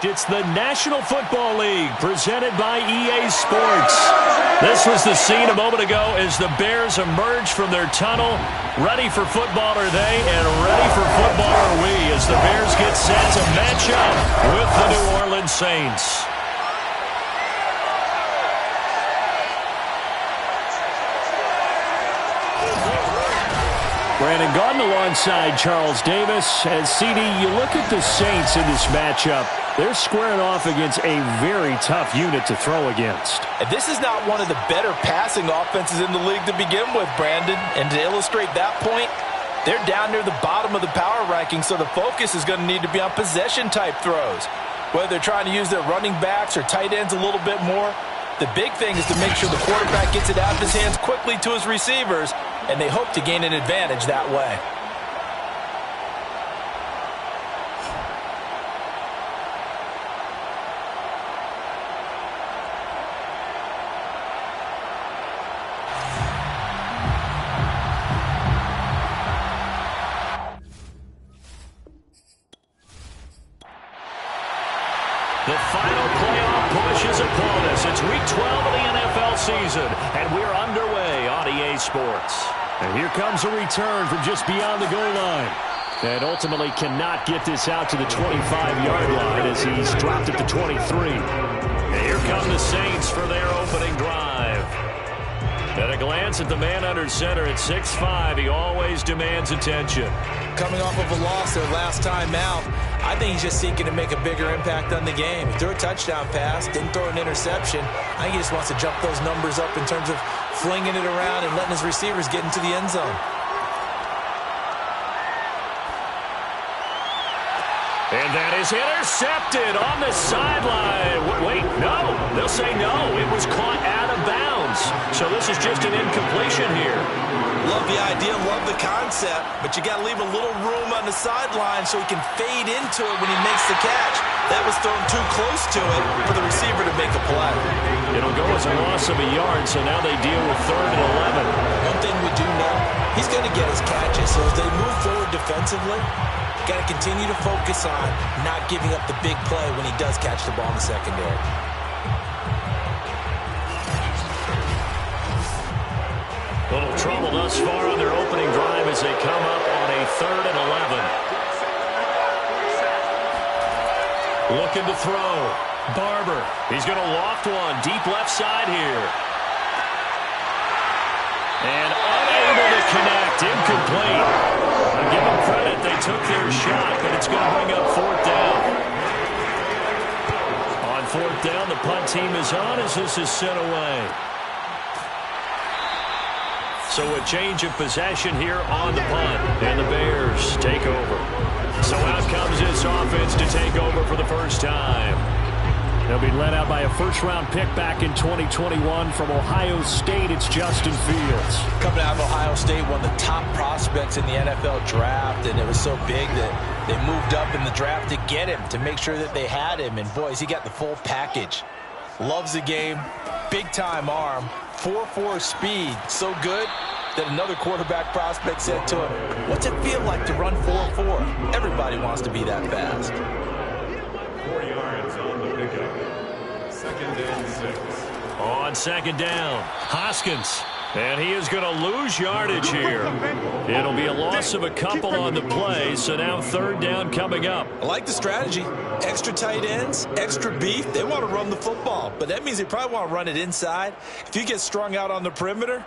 It's the National Football League presented by EA Sports. This was the scene a moment ago as the Bears emerged from their tunnel. Ready for football are they, and ready for football are we as the Bears get set to match up with the New Orleans Saints. Brandon Gaudin alongside Charles Davis. And CD, you look at the Saints in this matchup. They're squaring off against a very tough unit to throw against. And this is not one of the better passing offenses in the league to begin with, Brandon. And to illustrate that point, they're down near the bottom of the power ranking, so the focus is going to need to be on possession-type throws. Whether they're trying to use their running backs or tight ends a little bit more, the big thing is to make sure the quarterback gets it out of his hands quickly to his receivers, and they hope to gain an advantage that way. The final playoff push is upon us. It's week 12 of the NFL season, and we're underway on EA Sports. And here comes a return from just beyond the goal line. And ultimately cannot get this out to the 25-yard line as he's dropped at the 23. And here come the Saints for their opening drive. At a glance at the man under center at 6'5", he always demands attention. Coming off of a loss their last time out, I think he's just seeking to make a bigger impact on the game. He threw a touchdown pass, didn't throw an interception. I think he just wants to jump those numbers up in terms of flinging it around and letting his receivers get into the end zone. And that is intercepted on the sideline. Wait, no. They'll say no. It was caught out of bounds. So this is just an incompletion here. Love the idea, love the concept, but you got to leave a little room on the sideline so he can fade into it when he makes the catch. That was thrown too close to it for the receiver to make a play. It'll go as a loss of a yard, so now they deal with 3rd and 11. One thing we do know, he's going to get his catches, so as they move forward defensively, got to continue to focus on not giving up the big play when he does catch the ball in the secondary. Little trouble thus far on their opening drive as they come up on a 3rd and 11. Looking to throw. Barber. He's going to loft one deep left side here. And unable to connect. Incomplete. I'll give them credit. They took their shot, but it's going to bring up 4th down. On 4th down, the punt team is on as this is sent away. So a change of possession here on the punt. And the Bears take over. So out comes this offense to take over for the first time. They'll be led out by a first-round pick back in 2021 from Ohio State. It's Justin Fields. Coming out of Ohio State, one of the top prospects in the NFL draft, and it was so big that they moved up in the draft to get him, to make sure that they had him. And, boys, he got the full package. Loves the game, big-time arm, 4.4 speed, so good that another quarterback prospect said to him, "What's it feel like to run 4.4? Everybody wants to be that fast." 4 yards on the pickup. 2nd and 6. On 2nd down, Hoskins. And he is going to lose yardage here. It'll be a loss of a couple on the play, so now 3rd down coming up. I like the strategy. Extra tight ends, extra beef. They want to run the football, but that means they probably want to run it inside. If you get strung out on the perimeter,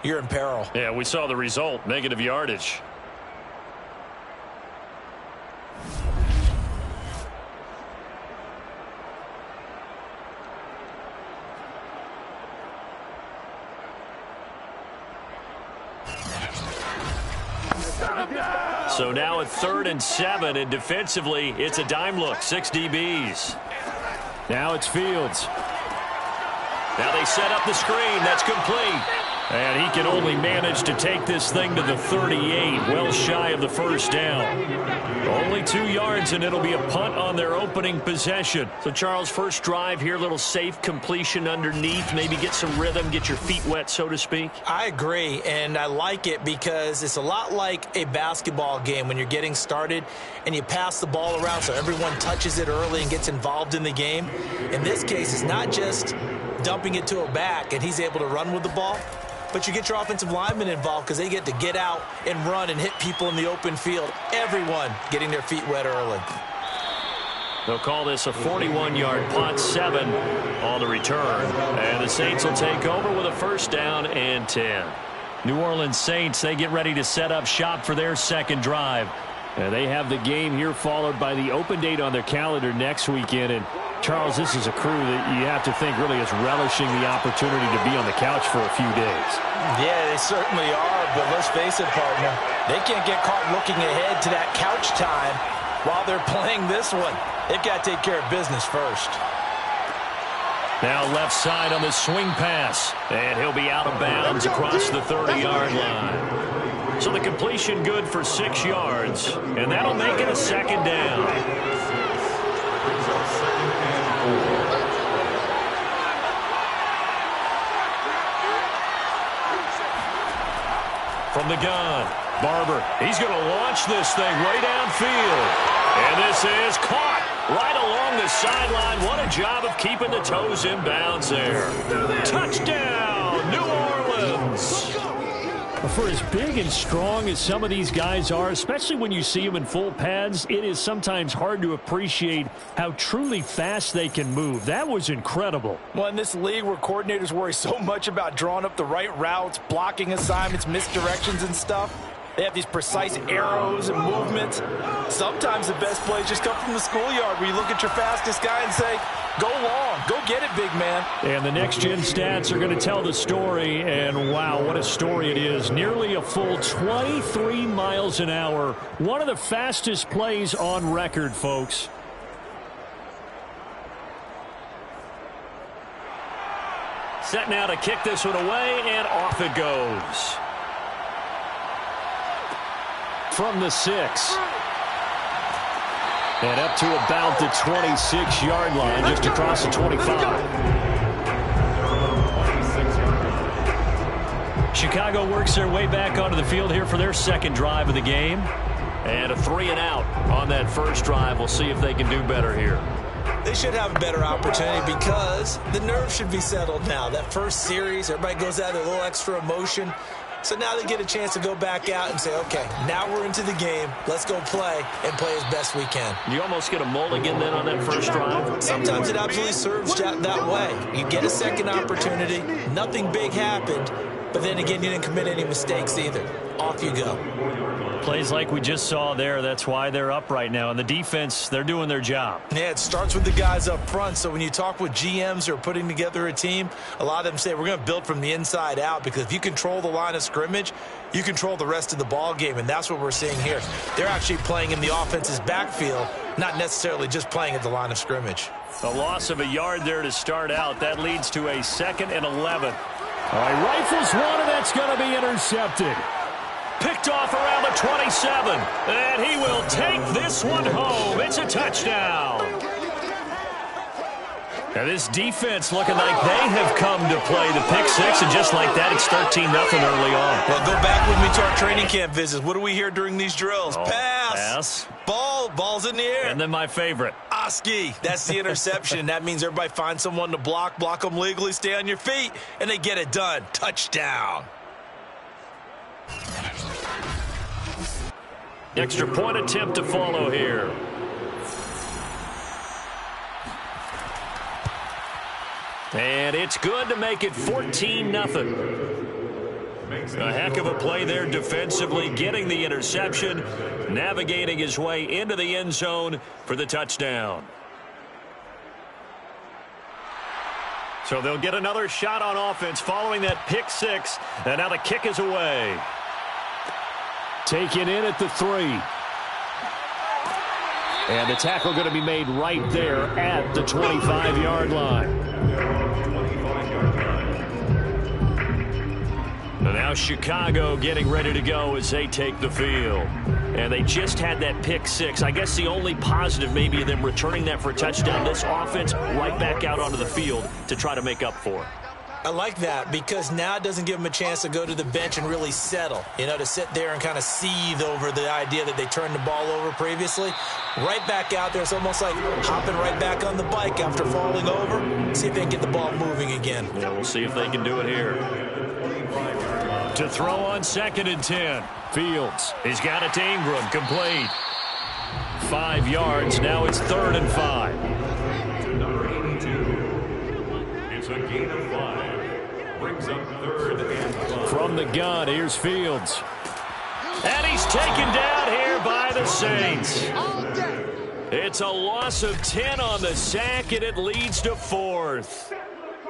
you're in peril. Yeah, we saw the result, negative yardage. So now at 3rd and 7, and defensively, it's a dime look, 6 DBs. Now it's Fields. Now they set up the screen. That's complete. And he can only manage to take this thing to the 38, well shy of the first down. Only 2 yards, and it'll be a punt on their opening possession. So, Charles, first drive here, little safe completion underneath, maybe get some rhythm, get your feet wet, so to speak. I agree, and I like it because it's a lot like a basketball game when you're getting started and you pass the ball around so everyone touches it early and gets involved in the game. In this case, it's not just dumping it to a back and he's able to run with the ball, but you get your offensive linemen involved because they get to get out and run and hit people in the open field. Everyone getting their feet wet early. They'll call this a 41-yard punt, 7 on the return. And the Saints will take over with a first down and 10. New Orleans Saints, they get ready to set up shop for their second drive. And they have the game here followed by the open date on their calendar next weekend. And Charles, this is a crew that you have to think really is relishing the opportunity to be on the couch for a few days. Yeah, they certainly are, but let's face it, partner. They can't get caught looking ahead to that couch time while they're playing this one. They've got to take care of business first. Now left side on the swing pass, and he'll be out of bounds across the 30-yard line. So the completion good for 6 yards, and that'll make it a second down. From the gun, Barber. He's going to launch this thing way downfield. And this is caught right along the sideline. What a job of keeping the toes in bounds there. Touchdown, New Orleans. For as big and strong as some of these guys are, especially when you see them in full pads, it is sometimes hard to appreciate how truly fast they can move. That was incredible. Well, in this league where coordinators worry so much about drawing up the right routes, blocking assignments, misdirections and stuff, they have these precise arrows and movements. Sometimes the best plays just come from the schoolyard where you look at your fastest guy and say, go long, go get it, big man. And the next-gen stats are going to tell the story, and wow, what a story it is. Nearly a full 23 miles an hour. One of the fastest plays on record, folks. Set now to kick this one away, and off it goes. From the 6. And up to about the 26-yard line, just across the 25. Chicago works their way back onto the field here for their second drive of the game. And a 3-and-out on that first drive. We'll see if they can do better here. They should have a better opportunity because the nerves should be settled now. That first series, everybody goes out with a little extra emotion. So now they get a chance to go back out and say, okay, now we're into the game. Let's go play and play as best we can. You almost get a mulligan then on that first drive? Sometimes it absolutely serves that way. You get a second opportunity. Nothing big happened. But then again, you didn't commit any mistakes either. Off you go. Plays like we just saw there. That's why they're up right now. And the defense, they're doing their job. Yeah, it starts with the guys up front. So when you talk with GMs who are putting together a team, a lot of them say we're going to build from the inside out, because if you control the line of scrimmage, you control the rest of the ball game. And that's what we're seeing here. They're actually playing in the offense's backfield, not necessarily just playing at the line of scrimmage. A loss of a yard there to start out. That leads to a 2nd and 11. All right, rifles one, and that's going to be intercepted. Picked off around the 27, and he will take this one home. It's a touchdown. Now this defense looking like they have come to play the pick six, and just like that, it's 13-0 early on. Well, go back with me to our training camp visits. What do we hear during these drills? Pass. Ball's in the air. And then my favorite. Oski, that's the interception. That means everybody finds someone to block them legally, stay on your feet, and they get it done. Touchdown. Extra point attempt to follow here. And it's good to make it 14-0. A heck of a play there defensively, getting the interception, navigating his way into the end zone for the touchdown. So they'll get another shot on offense following that pick six, and now the kick is away. Taken in at the 3. And the tackle going to be made right there at the 25-yard line. And now Chicago getting ready to go as they take the field. And they just had that pick six. I guess the only positive maybe of them returning that for a touchdown. This offense right back out onto the field to try to make up for it. I like that because now it doesn't give them a chance to go to the bench and really settle, to sit there and kind of seethe over the idea that they turned the ball over previously. Right back out there, it's almost like hopping right back on the bike after falling over. See if they can get the ball moving again. Yeah, we'll see if they can do it here. To throw on 2nd and 10. Fields. He's got it to Ingram. Complete. 5 yards. Now it's 3rd and 5. To number 82. It's a gain of 5. Brings up 3rd and 5. From the gun, here's Fields. And he's taken down here by the Saints. It's a loss of 10 on the sack, and it leads to 4th.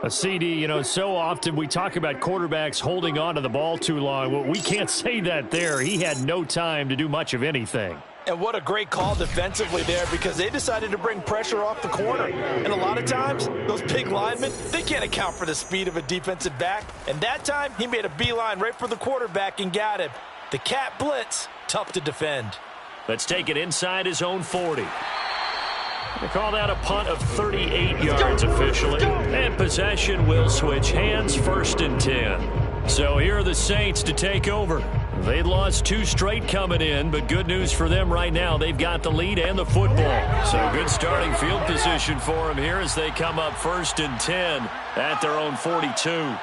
A CD, so often we talk about quarterbacks holding on to the ball too long. Well, we can't say that there. He had no time to do much of anything. And what a great call defensively there because they decided to bring pressure off the corner. And a lot of times, those big linemen, they can't account for the speed of a defensive back. And that time, he made a beeline right for the quarterback and got him. The cat blitz, tough to defend. Let's take it inside his own 40. They call that a punt of 38 yards officially. And possession will switch hands, 1st and 10. So here are the Saints to take over. They lost 2 straight coming in, but good news for them right now. They've got the lead and the football. So good starting field position for them here as they come up 1st and 10 at their own 42.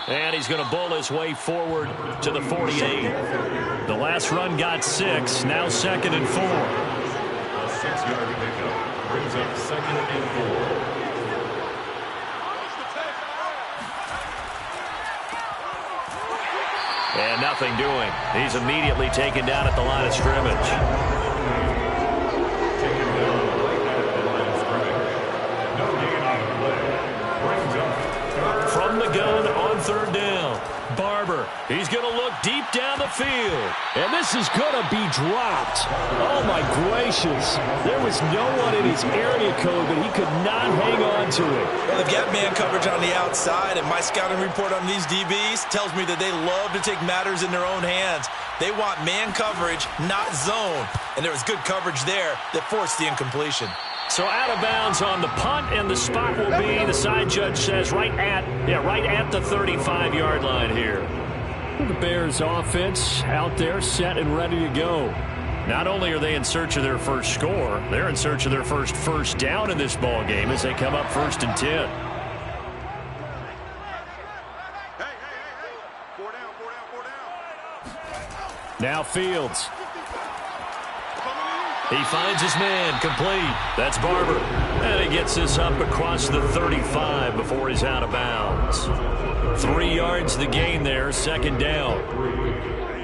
And he's going to bull his way forward to the 48. The last run got 6. Now 2nd and 4. A 6-yard pickup brings up 2nd and 4. And nothing doing. He's immediately taken down at the line of scrimmage. Taken down right at the line of scrimmage. No gain on the play. Brings up 3rd. From the gun on 3rd down. Barber. He's going to look deep down the field. And this is going to be dropped. Oh, my gracious. There was no one in his area code, but he could not hang on to it. Well, they've got man coverage on the outside, and my scouting report on these DBs tells me that they love to take matters in their own hands. They want man coverage, not zone. And there was good coverage there that forced the incompletion. So out of bounds on the punt, and the spot will be, the side judge says, right at the 35-yard line here. The Bears offense out there set and ready to go. Not only are they in search of their first score, they're in search of their first down in this ball game as they come up 1st and 10. Hey. 4 down. Now Fields. He finds his man, complete. That's Barber. And he gets this up across the 35 before he's out of bounds. 3 yards the gain there, 2nd down.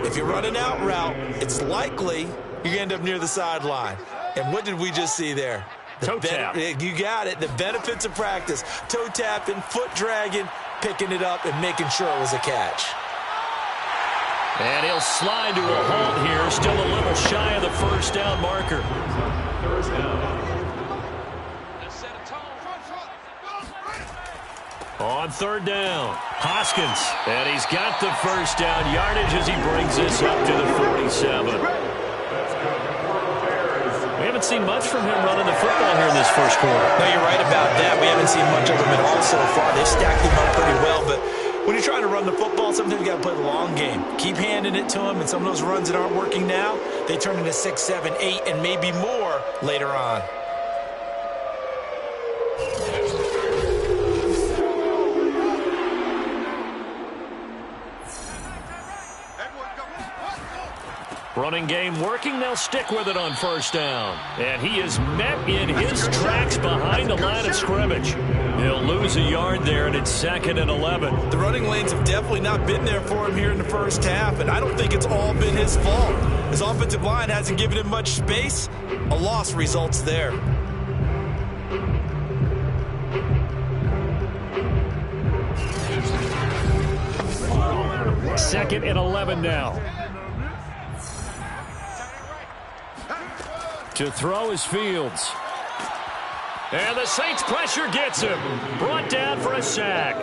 If you're running out route, it's likely you end up near the sideline. And what did we just see there? Toe tap. You got it. The benefits of practice. Toe tapping, foot dragging, picking it up, and making sure it was a catch. And he'll slide to a halt here. Still a little shy of the 1st down marker. 1st down. On 3rd down, Hoskins. And he's got the 1st down yardage as he brings this up to the 47. We haven't seen much from him running the football here in this 1st quarter. No, you're right about that. We haven't seen much of him at all so far. They've stacked him up pretty well, but when you're trying to run the football, sometimes you got to play the long game. Keep handing it to him, and some of those runs that aren't working now, they turn into 6, 7, 8, and maybe more later on. Running game working. They'll stick with it on 1st down. And he is met in his tracks behind the line of scrimmage. He'll lose a yard there, and it's 2nd and 11. The running lanes have definitely not been there for him here in the 1st half, and I don't think it's all been his fault. His offensive line hasn't given him much space. A loss results there. Second and 11 now. To throw is Fields. And the Saints pressure gets him. Brought down for a sack.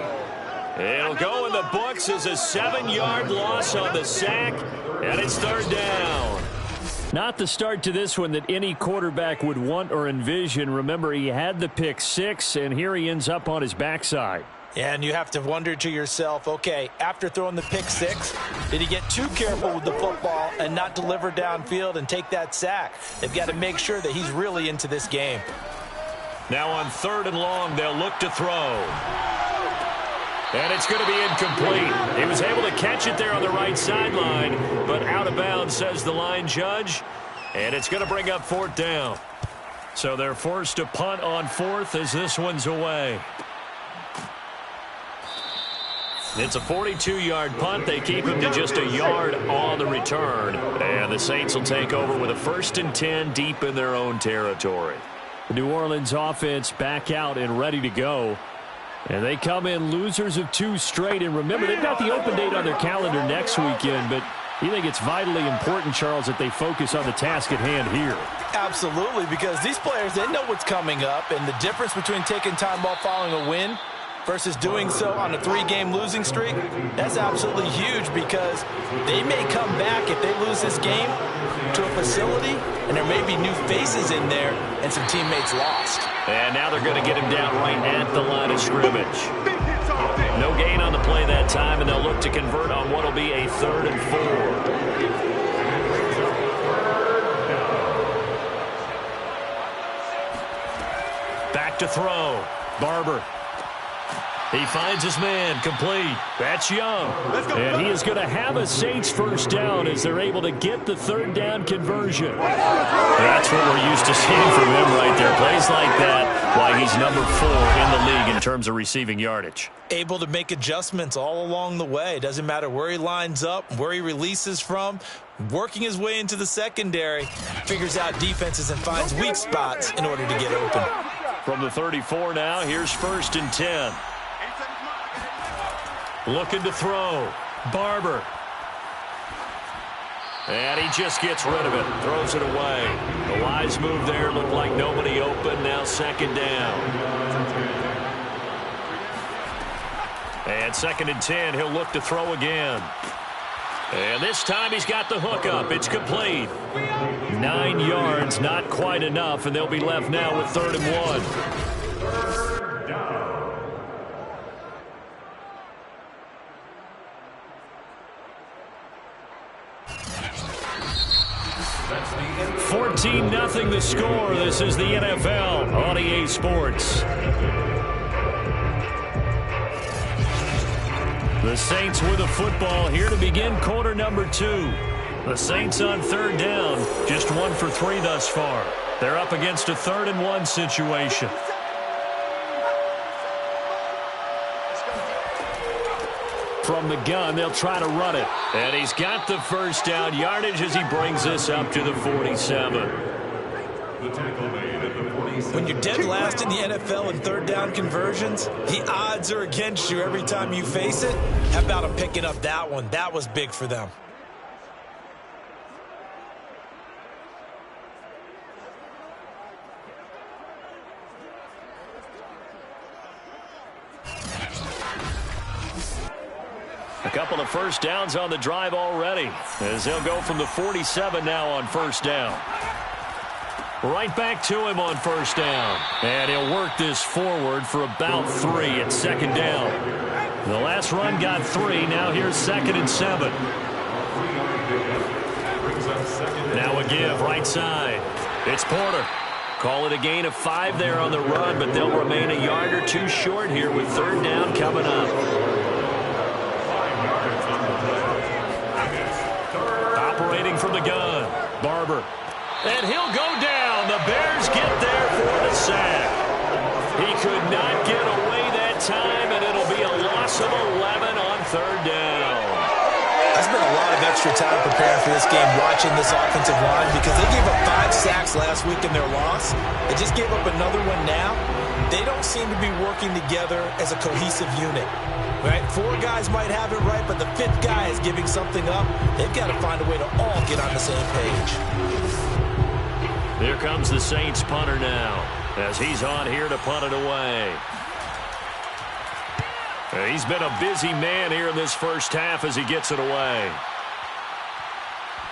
It'll go in the books as a 7-yard loss on the sack, and it's third down. Not the start to this one that any quarterback would want or envision. Remember, he had the pick 6, and here he ends up on his backside. And you have to wonder to yourself, okay, after throwing the pick 6, did he get too careful with the football and not deliver downfield and take that sack? They've got to make sure that he's really into this game. Now on 3rd and long, they'll look to throw. And it's going to be incomplete. He was able to catch it there on the right sideline, but out of bounds, says the line judge. And it's going to bring up 4th down. So they're forced to punt on 4th as this one's away. It's a 42-yard punt. They keep him to just a yard on the return. And the Saints will take over with a 1st and 10 deep in their own territory. The New Orleans offense back out and ready to go. And they come in losers of 2 straight. And remember, they've got the open date on their calendar next weekend. But you think it's vitally important, Charles, that they focus on the task at hand here? Absolutely, because these players, they know what's coming up. And the difference between taking time off following a win versus doing so on a 3-game losing streak, that's absolutely huge, because they may come back if they lose this game to a facility, and there may be new faces in there and some teammates lost. And now they're going to get him down right at the line of scrimmage. No gain on the play that time, and they'll look to convert on what will be a 3rd and 4. Back to throw. Barber. He finds his man, complete. That's Young. And he is going to have a Saints 1st down as they're able to get the 3rd down conversion. That's what we're used to seeing from him right there. Plays like that, why he's number 4 in the league in terms of receiving yardage. Able to make adjustments all along the way. Doesn't matter where he lines up, where he releases from, working his way into the secondary, figures out defenses and finds weak spots in order to get open. From the 34 now, here's 1st and 10. Looking to throw. Barber. And he just gets rid of it. Throws it away. The wise move there. Looked like nobody open. Now 2nd down. And 2nd and 10. He'll look to throw again. And this time he's got the hook up. It's complete. 9 yards. Not quite enough. And they'll be left now with 3rd and 1. 14-0 the score. This is the NFL on EA Sports. The Saints with the football here to begin quarter number 2. The Saints on 3rd down, just 1 for 3 thus far. They're up against a 3rd and 1 situation. From the gun, they'll try to run it. And he's got the 1st down yardage as he brings this up to the 47. When you're dead last in the NFL in 3rd down conversions, the odds are against you every time you face it. How about him picking up that one? That was big for them. A couple of 1st downs on the drive already, as they'll go from the 47 now on 1st down. Right back to him on 1st down. And he'll work this forward for about 3 at 2nd down. The last run got 3. Now here's 2nd and 7. Now a give right side. It's Porter. Call it a gain of 5 there on the run, but they'll remain a yard or 2 short here with 3rd down coming up. Operating from the gun. Barber. And he'll go down. The Bears get there for the sack. He could not get away that time, and it'll be a loss of 11 on 3rd down. I spent a lot of extra time preparing for this game watching this offensive line because they gave up 5 sacks last week in their loss. They just gave up another one now. They don't seem to be working together as a cohesive unit. Right? 4 guys might have it right, but the 5th guy is giving something up. They've got to find a way to all get on the same page. Here comes the Saints punter now, as he's on here to punt it away. He's been a busy man here in this first half as he gets it away.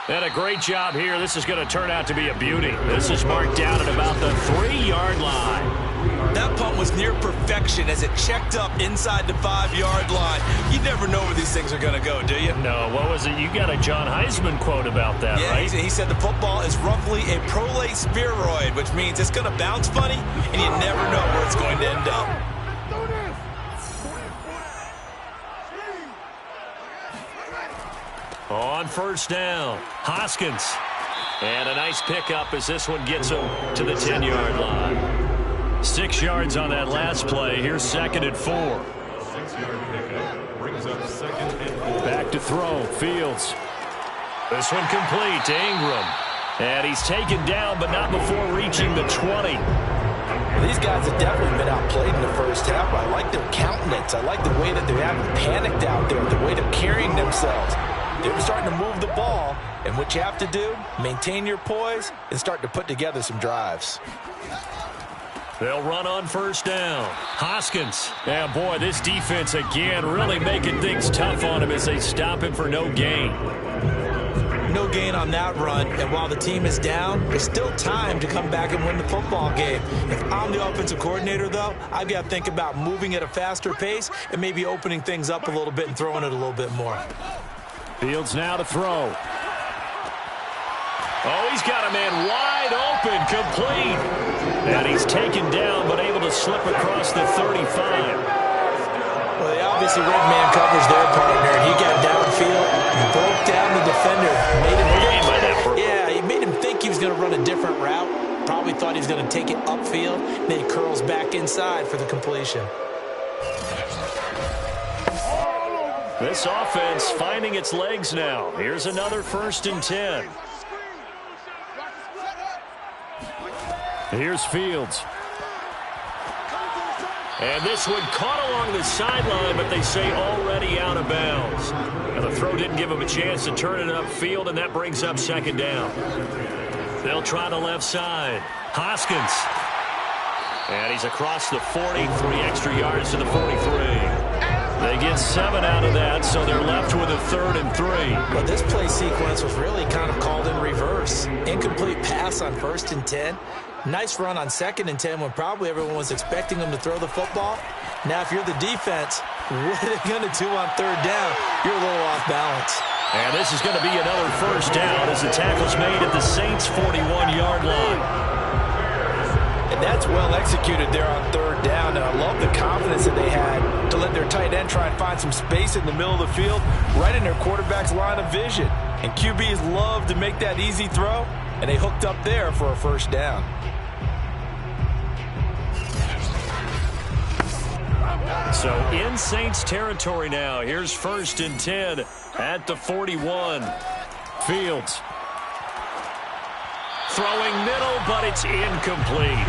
And a great job here. This is going to turn out to be a beauty. This is marked down at about the 3-yard line. That punt was near perfection as it checked up inside the 5-yard line. You never know where these things are going to go, do you? No, what was it? You got a John Heisman quote about that, right? He said the football is roughly a prolate spheroid, which means it's going to bounce funny, and you never know where it's going to end up. On first down, Hoskins. And a nice pickup as this one gets him to the 10-yard line. 6 yards on that last play. Here's 2nd and 4. 6-yard pickup brings up 2nd and 4. Back to throw, Fields. This one complete to Ingram. And he's taken down, but not before reaching the 20. Well, these guys have definitely been outplayed in the first half. I like their countenance. I like the way that they haven't panicked out there, the way they're carrying themselves. They're starting to move the ball, and what you have to do, maintain your poise and start to put together some drives. They'll run on first down. Hoskins. Yeah, boy, this defense again really making things tough on him as they stop him for no gain. No gain on that run, and while the team is down, there's still time to come back and win the football game. If I'm the offensive coordinator, though, I've got to think about moving at a faster pace and maybe opening things up a little bit and throwing it a little bit more. Fields now to throw. Oh, he's got a man wide open, complete. And he's taken down, but able to slip across the 35. Well, they obviously read man covers their partner, and he got downfield and broke down the defender. He made him think he was going to run a different route. Probably thought he was going to take it upfield. Then he curls back inside for the completion. This offense finding its legs now. Here's another 1st and 10. Here's Fields. And this one caught along the sideline, but they say already out of bounds. And the throw didn't give him a chance to turn it upfield, and that brings up 2nd down. They'll try the left side. Hoskins. And he's across the 40, 3 extra yards to the 43. They get 7 out of that, so they're left with a 3rd and 3. Well, this play sequence was really kind of called in reverse. Incomplete pass on 1st and 10. Nice run on 2nd and 10 when probably everyone was expecting them to throw the football. Now, if you're the defense, what are they going to do on 3rd down? You're a little off balance. And this is going to be another 1st down as the tackle's made at the Saints' 41-yard line. And that's well executed there on 3rd down, and I love the confidence that they had to let their tight end try and find some space in the middle of the field, right in their quarterback's line of vision. And QBs love to make that easy throw, and they hooked up there for a 1st down. So in Saints territory now. Here's 1st and 10 at the 41. Fields. Throwing middle, but it's incomplete.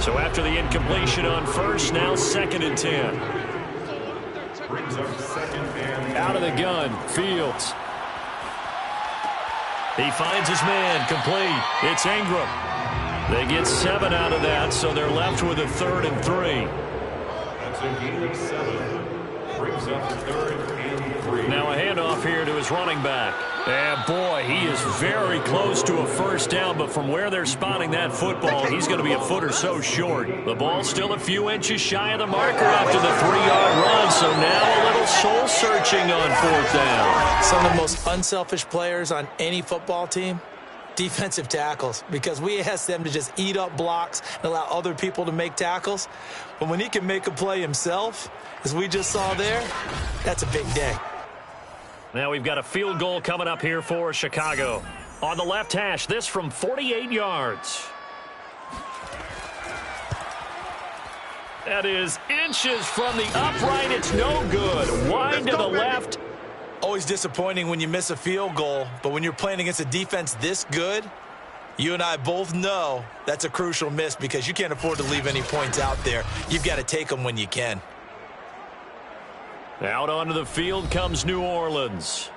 So after the incompletion on 1st, now 2nd and 10. Brings up 2nd and out of the gun, Fields. He finds his man, complete. It's Ingram. They get 7 out of that, so they're left with a 3rd and 3. That's a gain of 7. Brings up 3rd and 3. Now a handoff here to his running back. And boy, he is very close to a 1st down, but from where they're spotting that football, he's going to be a foot or so short. The ball's still a few inches shy of the marker after the 3-yard run, so now a little soul-searching on 4th down. Some of the most unselfish players on any football team, defensive tackles, because we ask them to just eat up blocks and allow other people to make tackles. But when he can make a play himself, as we just saw there, that's a big day. Now we've got a field goal coming up here for Chicago. On the left hash, this from 48 yards. That is inches from the upright. It's no good. Wide to the left. Always disappointing when you miss a field goal, but when you're playing against a defense this good, you and I both know that's a crucial miss because you can't afford to leave any points out there. You've got to take them when you can. Out onto the field comes New Orleans.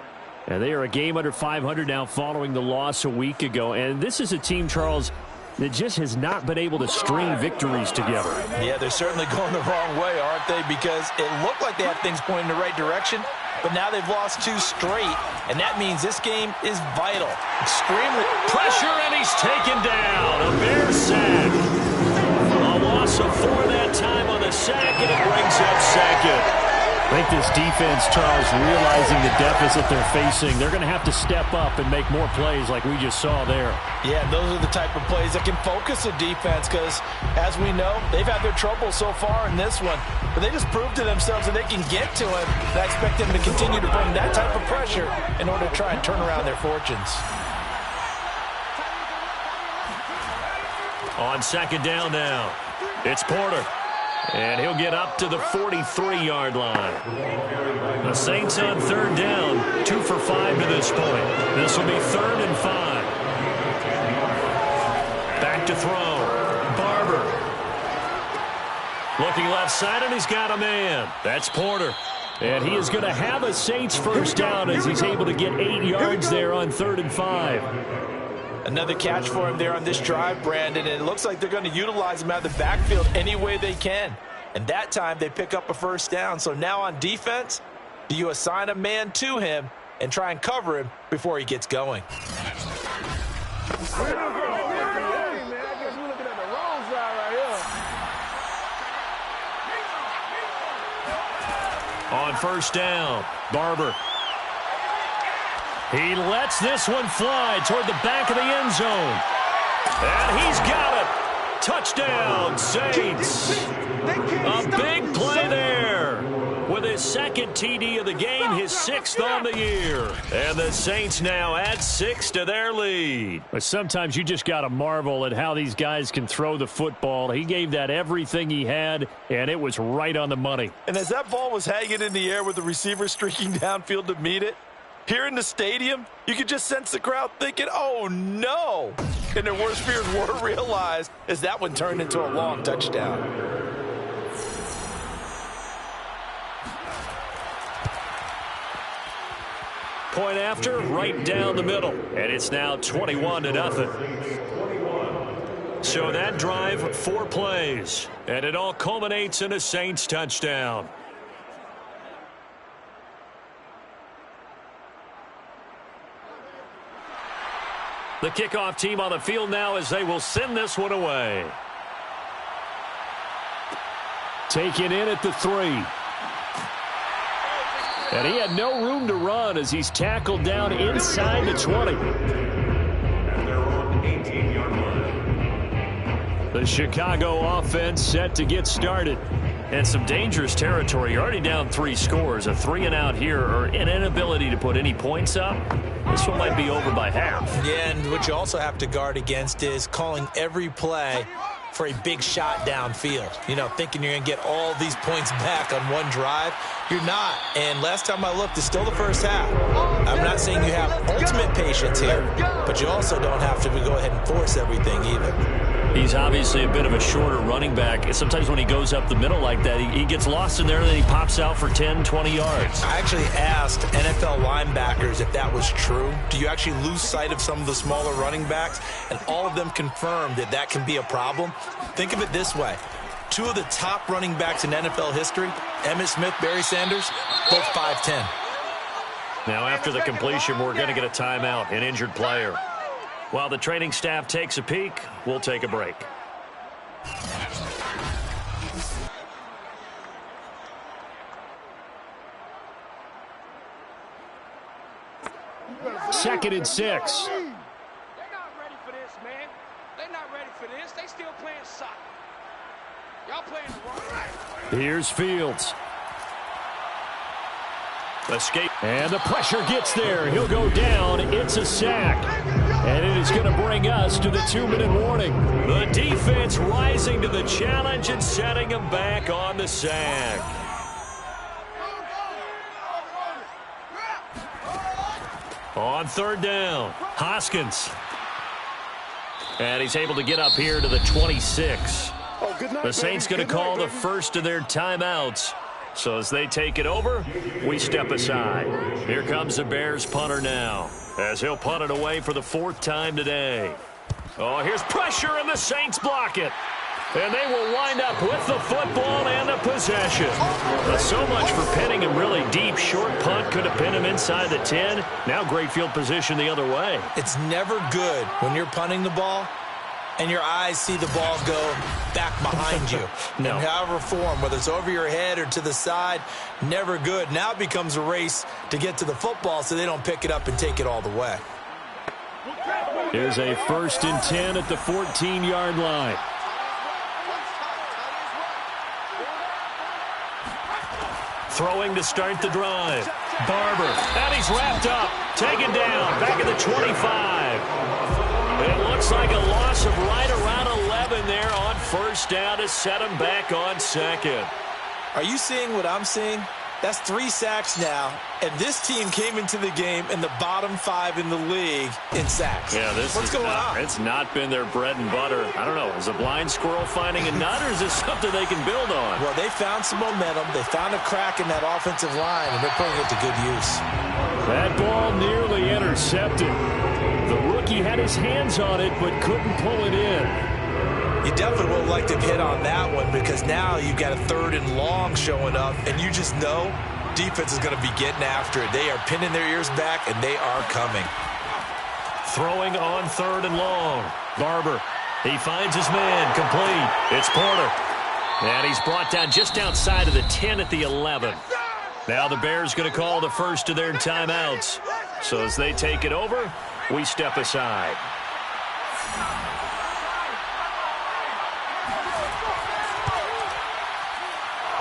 And they are a game under 500 now following the loss a week ago. And this is a team, Charles, that just has not been able to string victories together. Yeah, they're certainly going the wrong way, aren't they? Because it looked like they had things pointing in the right direction, but now they've lost 2 straight, and that means this game is vital. Extremely pressure, and he's taken down. A Bear sack. A loss of 4 that time on the sack, and it brings up second. I think this defense, Charles, realizing the deficit they're facing, they're going to have to step up and make more plays like we just saw there. Yeah, those are the type of plays that can focus a defense because, as we know, they've had their trouble so far in this one. But they just proved to themselves that they can get to him. And I expect them to continue to bring that type of pressure in order to try and turn around their fortunes. On second down now, it's Porter. And he'll get up to the 43-yard line. The Saints on third down, 2 for 5 to this point. This will be 3rd and 5. Back to throw. Barber. Looking left side, and he's got a man. That's Porter. And he is going to have a Saints first down as he's able to get 8 yards there on 3rd and 5. Another catch for him there on this drive, Brandon, and it looks like they're going to utilize him out of the backfield any way they can. And that time they pick up a first down. So now on defense, do you assign a man to him and try and cover him before he gets going? On first down, Barber. He lets this one fly toward the back of the end zone. And he's got it. Touchdown, Saints. A big play there. With his second TD of the game, his 6th on the year. And the Saints now add 6 to their lead. But sometimes you just got to marvel at how these guys can throw the football. He gave that everything he had, and it was right on the money. And as that ball was hanging in the air with the receiver streaking downfield to meet it, here in the stadium, you could just sense the crowd thinking, oh, no. And their worst fears were realized as that one turned into a long touchdown. Point after, right down the middle. And it's now 21-0. So that drive, 4 plays. And it all culminates in a Saints touchdown. The kickoff team on the field now as they will send this one away. Taken in at the 3. And he had no room to run as he's tackled down inside the 20. And they're on 18-yard line. The Chicago offense set to get started. And some dangerous territory. You're already down 3 scores. A 3-and-out here, or an inability to put any points up. This one might be over by half. Yeah, and what you also have to guard against is calling every play for a big shot downfield. You know, thinking you're going to get all these points back on one drive. You're not. And last time I looked, it's still the first half. I'm not saying you have ultimate patience here, but you also don't have to go ahead and force everything either. He's obviously a bit of a shorter running back. Sometimes when he goes up the middle like that, he gets lost in there, and then he pops out for 10, 20 yards. I actually asked NFL linebackers if that was true. Do you actually lose sight of some of the smaller running backs? And all of them confirmed that that can be a problem. Think of it this way. 2 of the top running backs in NFL history, Emmitt Smith, Barry Sanders, both 5'10". Now after the completion, we're going to get a timeout, an injured player. While the training staff takes a peek, we'll take a break. Second and 6. They're not ready for this, man. They're not ready for this. They still playing soccer. Y'all playing the wrong way. Here's Fields. Escape. And the pressure gets there. He'll go down. It's a sack. And it is going to bring us to the 2-minute warning. The defense rising to the challenge and setting him back on the sack. On third down, Hoskins. And he's able to get up here to the 26. The Saints going to call the first of their timeouts. So as they take it over, we step aside. Here comes the Bears punter now, as he'll punt it away for the 4th time today. Oh, here's pressure, and the Saints block it. And they will wind up with the football and the possession. But so much for pinning him really deep. Short punt could have pinned him inside the 10. Now great field position the other way. It's never good when you're punting the ball and your eyes see the ball go back behind you. No. In however form, whether it's over your head or to the side, never good. Now it becomes a race to get to the football so they don't pick it up and take it all the way. Here's a 1st and 10 at the 14-yard line. Throwing to start the drive. Barber, and he's wrapped up. Taken down, back at the 25. It looks like a loss of right around 11 there on 1st down to set him back on 2nd. Are you seeing what I'm seeing? That's 3 sacks now, and this team came into the game in the bottom 5 in the league in sacks. Yeah, what's going on? It's not been their bread and butter. I don't know. Is a blind squirrel finding a nut, or is this something they can build on? Well, they found some momentum. They found a crack in that offensive line, and they're putting it to good use. That ball nearly intercepted. The rookie had his hands on it, but couldn't pull it in. You definitely would like to hit on that one because now you've got a 3rd and long showing up, and you just know defense is going to be getting after it. They are pinning their ears back, and they are coming. Throwing on 3rd and long. Barber, he finds his man, complete. It's Porter. And he's brought down just outside of the 10 at the 11. Now the Bears going to call the first of their timeouts. So as they take it over, we step aside.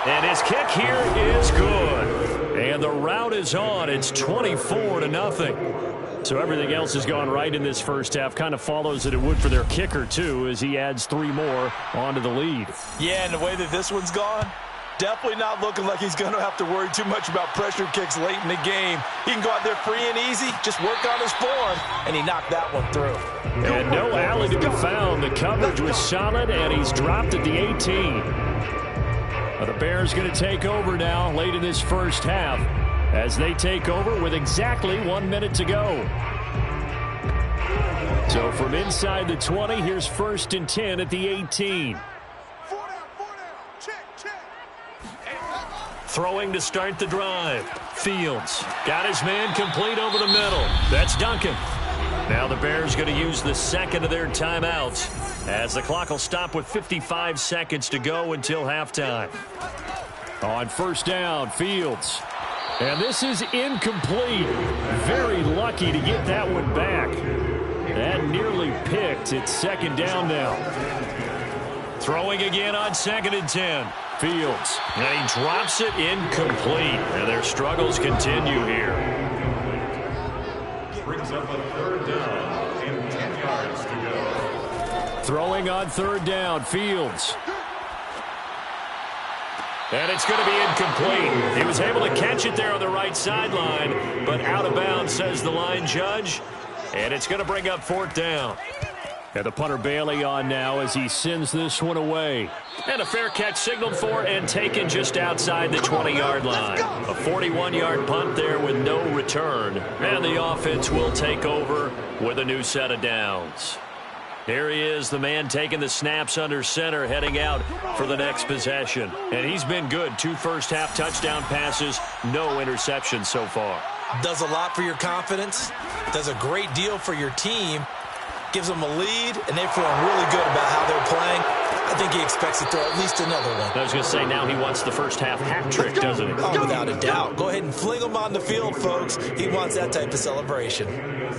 And his kick here is good. And the route is on. It's 24-0. So everything else has gone right in this first half. Kind of follows that it would for their kicker, too, as he adds 3 more onto the lead. Yeah, and the way that this one's gone, definitely not looking like he's going to have to worry too much about pressure kicks late in the game. He can go out there free and easy, just work on his form, and he knocked that one through. And no alley to be found. The coverage was solid, and he's dropped at the 18. The Bears going to take over now late in this first half as they take over with exactly 1 minute to go. So from inside the 20, here's 1st and 10 at the 18. Throwing to start the drive. Fields got his man complete over the middle. That's Duncan. Now the Bears going to use the 2nd of their timeouts as the clock will stop with 55 seconds to go until halftime. On 1st down, Fields. And this is incomplete. Very lucky to get that one back. That nearly picked. It's 2nd down now. Throwing again on 2nd and 10. Fields. And he drops it incomplete. And their struggles continue here. Brings up a 3rd down and 10 yards to go. Throwing on 3rd down, Fields. And it's going to be incomplete. He was able to catch it there on the right sideline, but out of bounds, says the line judge. And it's going to bring up 4th down. And the punter Bailey on now as he sends this one away. And a fair catch signaled for and taken just outside the 20-yard line. A 41-yard punt there with no return. And the offense will take over with a new set of downs. Here he is, the man taking the snaps under center, heading out for the next possession. And he's been good. 2 first-half touchdown passes, no interceptions so far. Does a lot for your confidence, does a great deal for your team, gives them a lead, and they feel really good about how they're playing. I think he expects to throw at least another one. I was going to say, now he wants the first-half hat trick, doesn't he? Oh, without a doubt. Go ahead and fling him on the field, folks. He wants that type of celebration.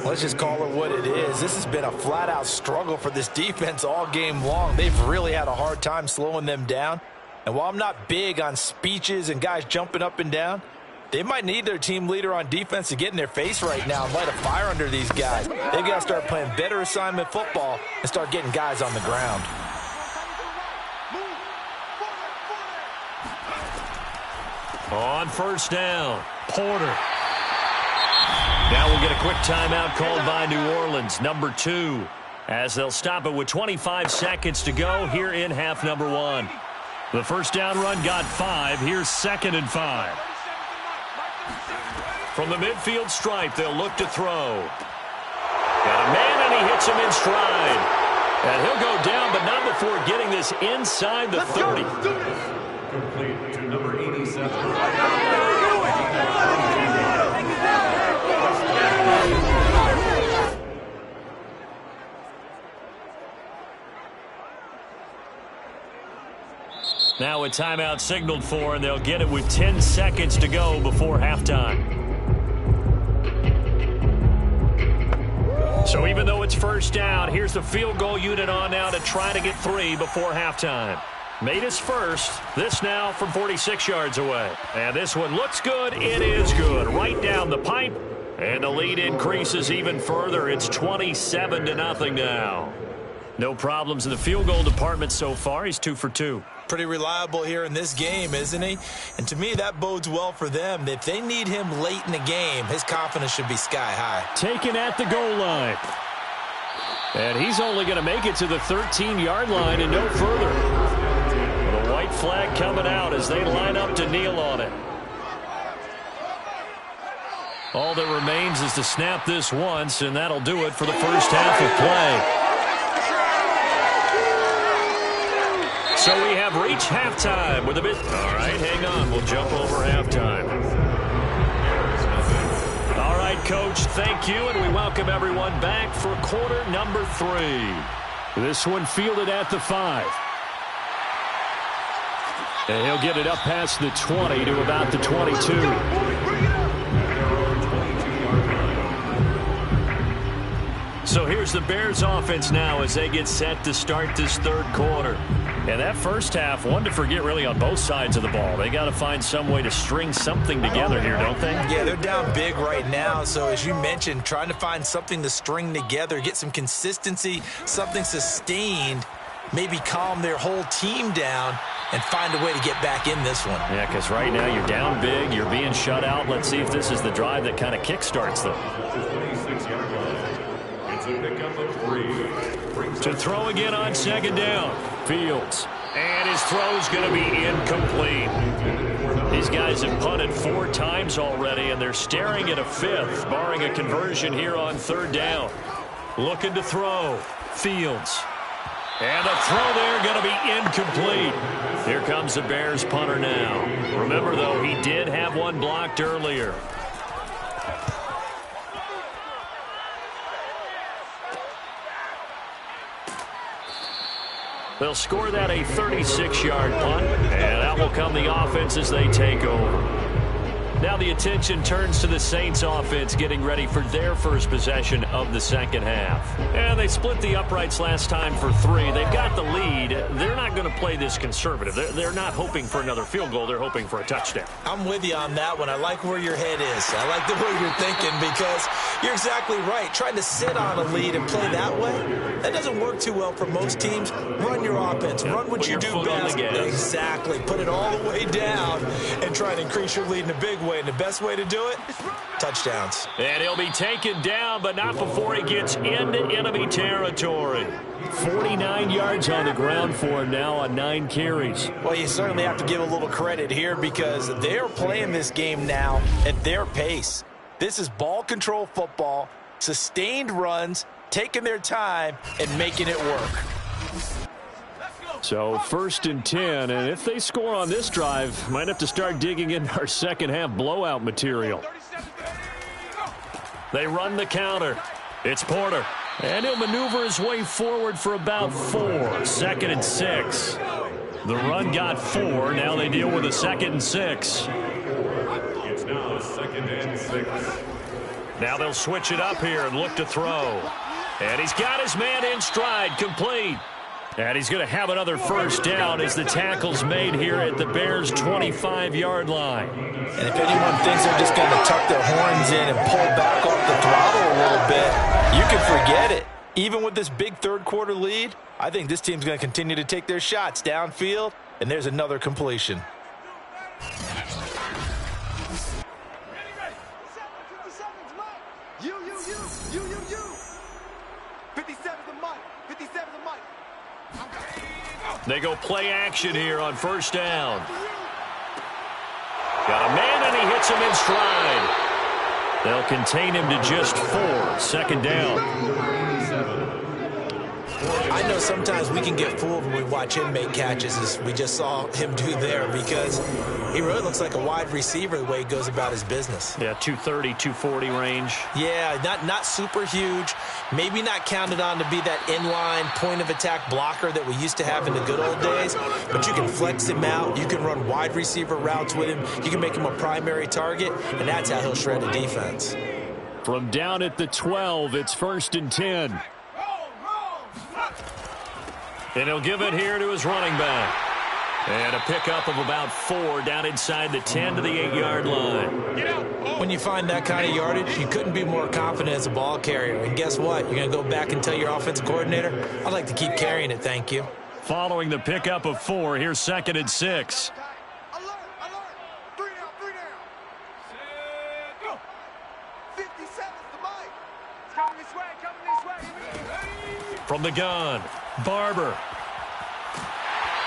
Let's just call it what it is. This has been a flat-out struggle for this defense all game long. They've really had a hard time slowing them down. And while I'm not big on speeches and guys jumping up and down, they might need their team leader on defense to get in their face right now and light a fire under these guys. They've got to start playing better assignment football and start getting guys on the ground. On 1st down, Porter. Now we'll get a quick timeout called by New Orleans, number 2, as they'll stop it with 25 seconds to go here in half number 1. The first down run got 5. Here's 2nd and 5. From the midfield stripe, they'll look to throw. Got a man, and he hits him in stride. And he'll go down, but not before getting this inside the 30. Complete to number 87. Now a timeout signaled for, and they'll get it with 10 seconds to go before halftime. So even though it's first down, here's the field goal unit on now to try to get 3 before halftime. Made his first. This now from 46 yards away. And this one looks good. It is good. Right down the pipe. And the lead increases even further. It's 27-0 now. No problems in the field goal department so far. He's 2 for 2. Pretty reliable here in this game, isn't he? And to me, that bodes well for them. If they need him late in the game, his confidence should be sky high. Taken at the goal line. And he's only going to make it to the 13-yard line and no further. The white flag coming out as they line up to kneel on it. All that remains is to snap this once, and that'll do it for the first half of play. So we have reached halftime with a bit. All right, hang on. We'll jump over halftime. All right, Coach, thank you, and we welcome everyone back for quarter number 3. This one fielded at the 5. And he'll get it up past the 20 to about the 22. So here's the Bears offense now as they get set to start this third quarter. And that first half, one to forget really on both sides of the ball. They got to find some way to string something together here, don't they? Yeah, they're down big right now. So as you mentioned, trying to find something to string together, get some consistency, something sustained, maybe calm their whole team down and find a way to get back in this one. Yeah, because right now you're down big, you're being shut out. Let's see if this is the drive that kind of kickstarts them. It's a pickup of 3. To throw again on second down. Fields. And his throw's going to be incomplete. These guys have punted 4 times already, and they're staring at a 5th, barring a conversion here on third down. Looking to throw. Fields. And the throw there going to be incomplete. Here comes the Bears punter now. Remember, though, he did have one blocked earlier. They'll score that a 36-yard punt, and that will come the offense as they take over. Now the attention turns to the Saints offense getting ready for their first possession of the second half. And they split the uprights last time for 3. They've got the lead. They're not going to play this conservative. They're not hoping for another field goal. They're hoping for a touchdown. I'm with you on that one. I like where your head is. I like the way you're thinking because you're exactly right. Trying to sit on a lead and play that way, that doesn't work too well for most teams. Run your offense. Run what you do best. Exactly. Put it all the way down and try to increase your lead in a big way. And the best way to do it, touchdowns. And he'll be taken down, but not before he gets into enemy territory. 49 yards on the ground for him now on 9 carries. Well, you certainly have to give a little credit here because they're playing this game now at their pace. This is ball control football, sustained runs, taking their time, and making it work. So 1st and 10, and if they score on this drive, might have to start digging into our second half blowout material. They run the counter. It's Porter. And he'll maneuver his way forward for about 4. 2nd and 6. The run got 4. Now they deal with a 2nd and 6. It's now 2nd and 6. Now they'll switch it up here and look to throw. And he's got his man in stride, complete. And he's going to have another first down as the tackle's made here at the Bears' 25-yard line. And if anyone thinks they're just going to tuck their horns in and pull back off the throttle a little bit, you can forget it. Even with this big third-quarter lead, I think this team's going to continue to take their shots downfield, and there's another completion. They go play action here on first down. Got a man, and he hits him in stride. They'll contain him to just 4. Second down. I know sometimes we can get fooled when we watch him make catches, as we just saw him do there, because he really looks like a wide receiver the way he goes about his business. Yeah, 230, 240 range. Yeah, not super huge. Maybe not counted on to be that inline point-of-attack blocker that we used to have in the good old days, but you can flex him out. You can run wide receiver routes with him. You can make him a primary target, and that's how he'll shred a defense. From down at the 12, it's 1st and 10. And he'll give it here to his running back. And a pickup of about 4 down inside the 10 to the 8-yard line. When you find that kind of yardage, you couldn't be more confident as a ball carrier. And guess what? You're going to go back and tell your offensive coordinator, I'd like to keep carrying it, thank you. Following the pickup of 4, here's 2nd and 6. Alert, alert. 3 down. Set, go. 57's the mic. It's coming this way. From the gun, Barber.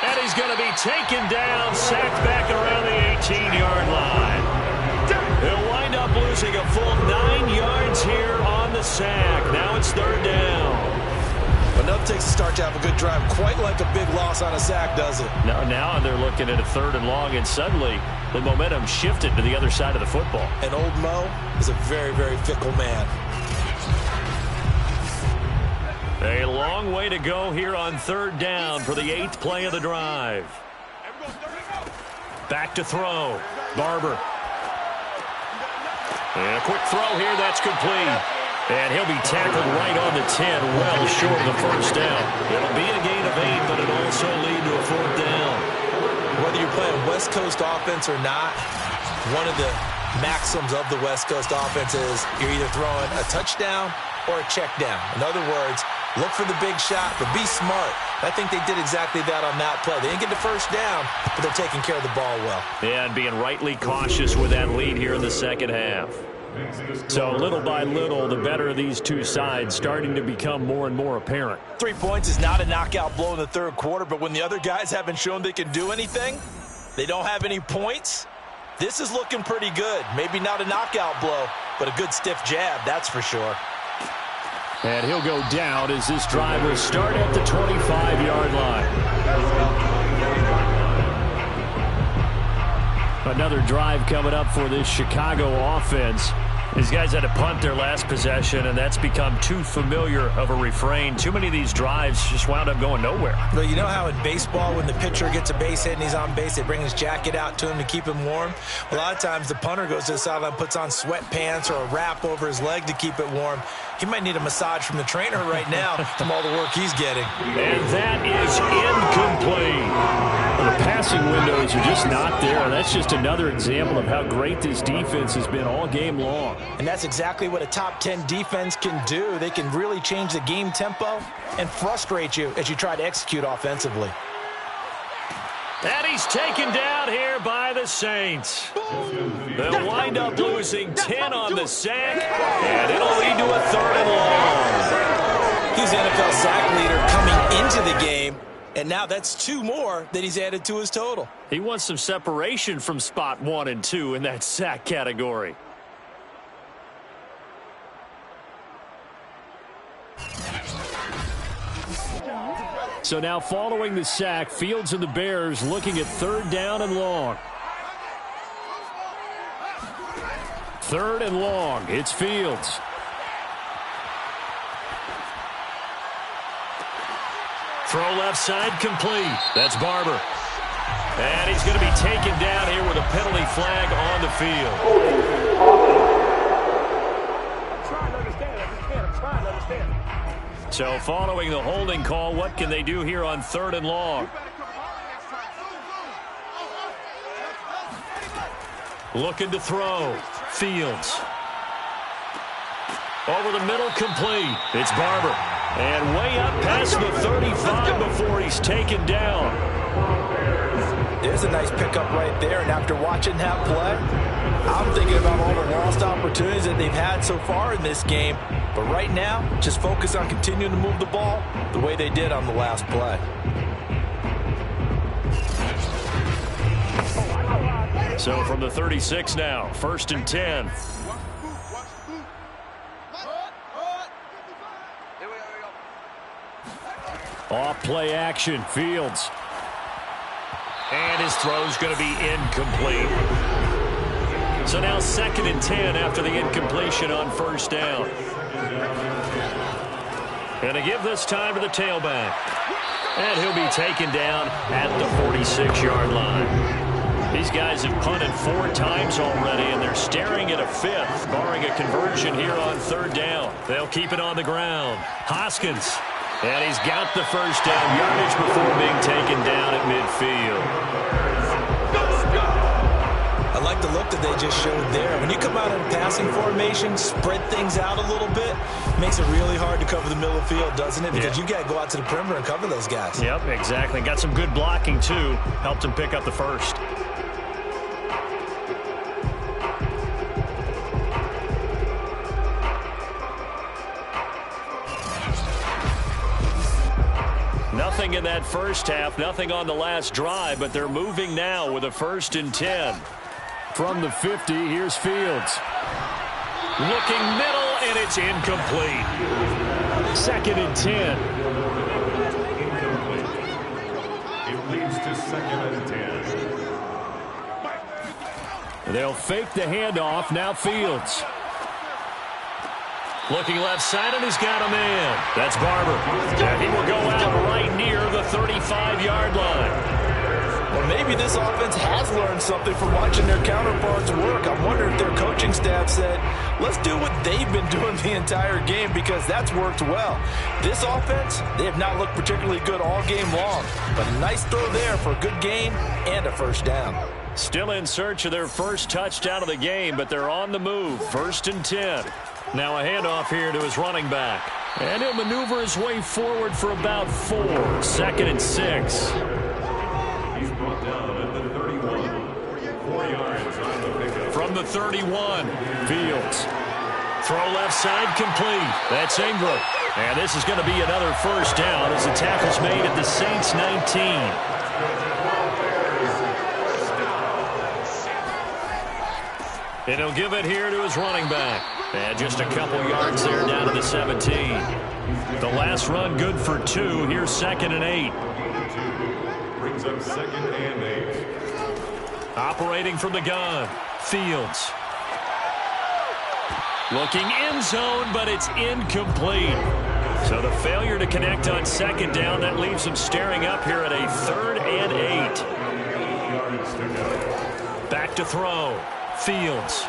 And he's going to be taken down, sacked back around the 18-yard line. He'll wind up losing a full 9 yards here on the sack. Now it's 3rd down. Enough takes to start to have a good drive, quite like a big loss on a sack, does it? Now they're looking at a 3rd and long, and suddenly the momentum shifted to the other side of the football. And old Mo is a very, very fickle man. A long way to go here on 3rd down for the 8th play of the drive. Back to throw. Barber. And a quick throw here. That's complete. And he'll be tackled right on the 10, well short of the 1st down. It'll be a gain of 8, but it'll also lead to a 4th down. Whether you're playing West Coast offense or not, one of the maxims of the West Coast offense is you're either throwing a touchdown or a check down. In other words, look for the big shot, but be smart. I think they did exactly that on that play. They didn't get the 1st down, but they're taking care of the ball well. Yeah, and being rightly cautious with that lead here in the 2nd half. So little by little, the better of these two sides starting to become more and more apparent. 3 points is not a knockout blow in the 3rd quarter, but when the other guys haven't shown they can do anything, they don't have any points, this is looking pretty good. Maybe not a knockout blow, but a good stiff jab, that's for sure. And he'll go down as this drive will start at the 25-yard line. Another drive coming up for this Chicago offense. These guys had to punt their last possession, and that's become too familiar of a refrain. Too many of these drives just wound up going nowhere. Well, you know how in baseball, when the pitcher gets a base hit and he's on base, they bring his jacket out to him to keep him warm? A lot of times the punter goes to the sideline, puts on sweatpants or a wrap over his leg to keep it warm. He might need a massage from the trainer right now from all the work he's getting. And that is incomplete. The passing windows are just not there. That's just another example of how great this defense has been all game long. And that's exactly what a top 10 defense can do. They can really change the game tempo and frustrate you as you try to execute offensively. And he's taken down here by the Saints. They'll wind up losing 10 on the sack, and it'll lead to a 3rd and long. He's the NFL sack leader coming into the game, and now that's 2 more that he's added to his total. He wants some separation from spot 1 and 2 in that sack category. So now following the sack, Fields and the Bears looking at 3rd down and long. 3rd and long. It's Fields. Throw left side complete. That's Barber. And he's going to be taken down here with a penalty flag on the field. So following the holding call, what can they do here on 3rd and long? Looking to throw. Fields. Over the middle, complete. It's Barber. And way up past the 35 before he's taken down. There's a nice pickup right there, and after watching that play, I'm thinking about all the lost opportunities that they've had so far in this game. But right now, just focus on continuing to move the ball the way they did on the last play. So from the 36 now, 1st and 10. Off play action, Fields. And his throw's going to be incomplete. So now 2nd and 10 after the incompletion on 1st down. And to give this time to the tailback. And he'll be taken down at the 46-yard line. These guys have punted 4 times already, and they're staring at a 5th, barring a conversion here on 3rd down. They'll keep it on the ground. Hoskins. And he's got the 1st down yardage before being taken down at midfield. I like the look that they just showed there. When you come out in passing formation, spread things out a little bit, makes it really hard to cover the middle of the field, doesn't it? Because you got to go out to the perimeter and cover those guys. Yep, exactly. Got some good blocking, too. Helped him pick up the 1st. Nothing in that first half, nothing on the last drive, but they're moving now with a 1st and 10. From the 50, here's Fields. Looking middle, and it's incomplete. 2nd and 10. Incomplete. It leads to 2nd and 10. They'll fake the handoff. Now Fields. Looking left side, and he's got a man. That's Barber. And he will go out right near the 35-yard line. Well, maybe this offense has learned something from watching their counterparts work. I wonder if their coaching staff said, let's do what they've been doing the entire game, because that's worked well. This offense, they have not looked particularly good all game long. But a nice throw there for a good gain and a 1st down. Still in search of their first touchdown of the game, but they're on the move. 1st and 10. Now a handoff here to his running back. And he'll maneuver his way forward for about 4. 2nd and 6. He's brought down at the 31. 4 yards on the pickup. From the 31, Fields. Throw left side complete. That's Ingram. And this is going to be another 1st down as the tackle's made at the Saints 19. And he'll give it here to his running back. And just a couple yards there down to the 17. The last run good for 2. Here's 2nd and 8. Brings up 2nd and 8. Operating from the gun. Fields. Looking end zone, but it's incomplete. So the failure to connect on 2nd down, that leaves them staring up here at a 3rd and 8. Back to throw. Fields.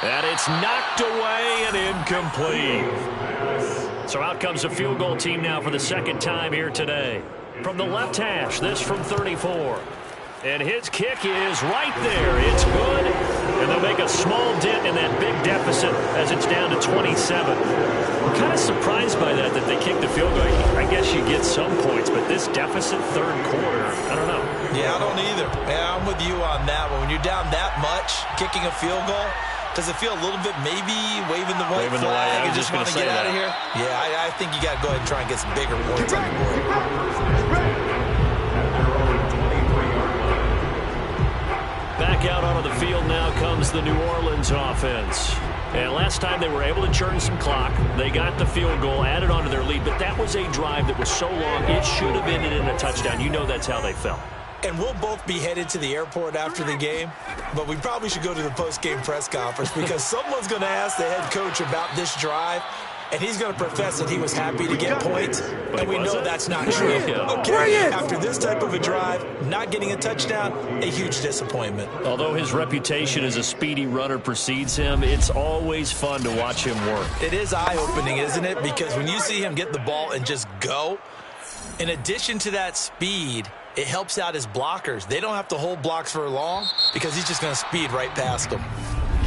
And it's knocked away and incomplete. So out comes the field goal team now for the 2nd time here today. From the left hash, this from 34. And his kick is right there. It's good. And they'll make a small dent in that big deficit as it's down to 27. I'm kind of surprised by that they kicked the field goal. I guess you get some points, but this deficit 3rd quarter, I don't know. Yeah, I don't either. Yeah, I'm with you on that one. When you're down that much, kicking a field goal, does it feel a little bit maybe waving the white flag and just want to get out of here? Yeah, I think you got to go ahead and try and get some bigger points on the board. Back out onto the field now comes the New Orleans offense. And last time they were able to churn some clock. They got the field goal, added onto their lead, but that was a drive that was so long it should have ended in a touchdown. You know that's how they felt. And we'll both be headed to the airport after the game, but we probably should go to the post-game press conference because someone's going to ask the head coach about this drive, and he's going to profess that he was happy to get points, and we know that's not true. Okay, after this type of a drive, not getting a touchdown, a huge disappointment. Although his reputation as a speedy runner precedes him, it's always fun to watch him work. It is eye-opening, isn't it? Because when you see him get the ball and just go, in addition to that speed, it helps out his blockers. They don't have to hold blocks for long because he's just going to speed right past them.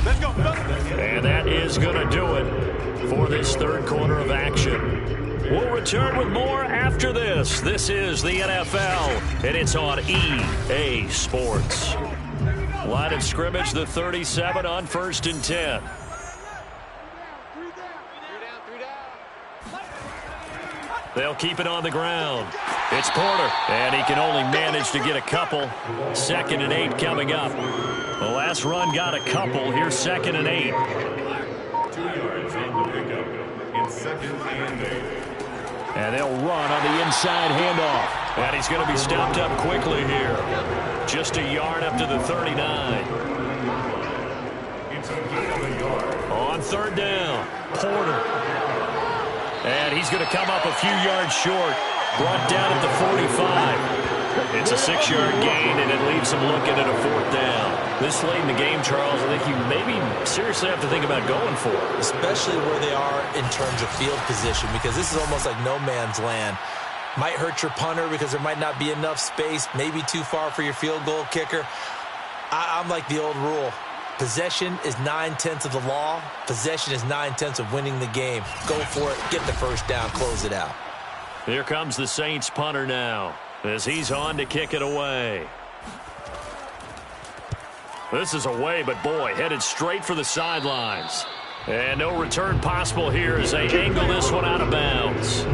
Let's go. And that is going to do it for this 3rd quarter of action. We'll return with more after this. This is the NFL, and it's on EA Sports. Line of scrimmage, the 37 on 1st and 10. They'll keep it on the ground. It's Porter, and he can only manage to get a couple. 2nd and 8 coming up. The last run got a couple. Here's 2nd and 8. 2 yards on the pickup. It's 2nd and 8. And they'll run on the inside handoff. And he's going to be stopped up quickly here. Just a yard up to the 39. It's a gain of a yard. On 3rd down, Porter. And he's going to come up a few yards short. Brought down at the 45. It's a 6-yard gain, and it leaves him looking at a 4th down. This late in the game, Charles, I think you maybe seriously have to think about going for it. Especially where they are in terms of field position, because this is almost like no man's land. Might hurt your punter because there might not be enough space, maybe too far for your field goal kicker. I'm like the old rule. Possession is 9/10 of the law. Possession is 9/10 of winning the game. Go for it. Get the 1st down. Close it out. Here comes the Saints punter now as he's on to kick it away. This is away, but boy, headed straight for the sidelines. And no return possible here as they angle this one out of bounds.